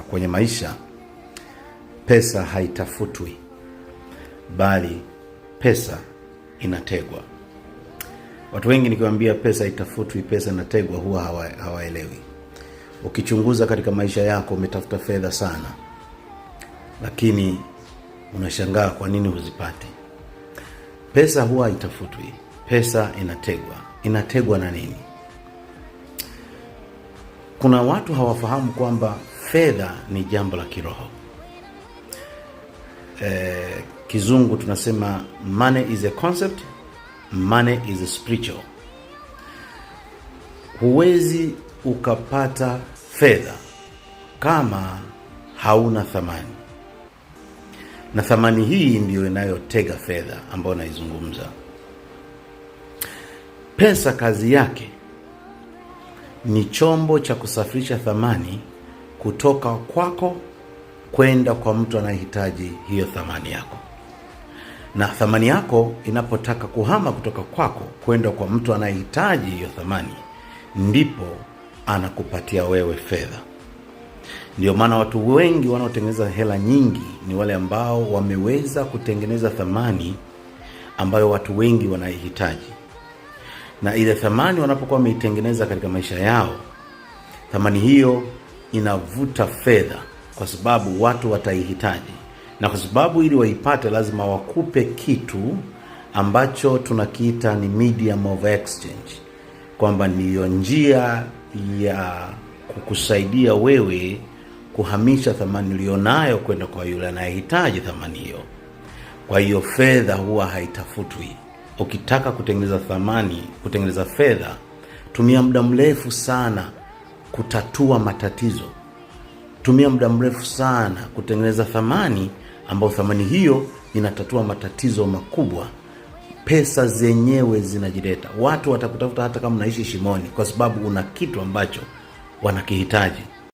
kwenye maisha, pesa haitafutwi, bali pesa inategwa. Watu wengi nikiwaambia pesa haitafutwi, pesa inategwa, huwa hawaelewi. Ukichunguza katika maisha yako, umetafuta fedha sana, lakini unashangaa kwa nini huzipati. Pesa huwa haitafutwi, pesa inategwa. Inategwa na nini? Kuna watu hawafahamu kwamba fedha ni jambo la kiroho. Kizungu tunasema money is a concept, money is a spiritual. Huwezi ukapata fedha kama hauna thamani, na thamani hii ndiyo inayotega fedha ambayo naizungumza. Pesa kazi yake ni chombo cha kusafirisha thamani kutoka kwako kwenda kwa mtu anayehitaji hiyo thamani yako. Na thamani yako inapotaka kuhama kutoka kwako kwenda kwa mtu anayehitaji hiyo thamani, ndipo anakupatia wewe fedha. Ndio maana watu wengi wanaotengeneza hela nyingi ni wale ambao wameweza kutengeneza thamani ambayo watu wengi wanaihitaji. Na ile thamani wanapokuwa wameitengeneza katika maisha yao, thamani hiyo inavuta fedha kwa sababu watu wataihitaji. Na kwa sababu ili waipate lazima wakupe kitu ambacho tunakiita ni medium of exchange, kwamba ndiyo njia ya kukusaidia wewe kuhamisha thamani ulionayo kwenda kwa yule anayehitaji thamani hiyo. Kwa hiyo fedha huwa haitafutwi. Ukitaka kutengeneza thamani, kutengeneza fedha, tumia muda mrefu sana kutatua matatizo. Tumia muda mrefu sana kutengeneza thamani ambayo thamani hiyo inatatua matatizo makubwa. Pesa zenyewe zinajileta. Watu watakutafuta hata kama unaishi shimoni, kwa sababu una kitu ambacho wanakihitaji.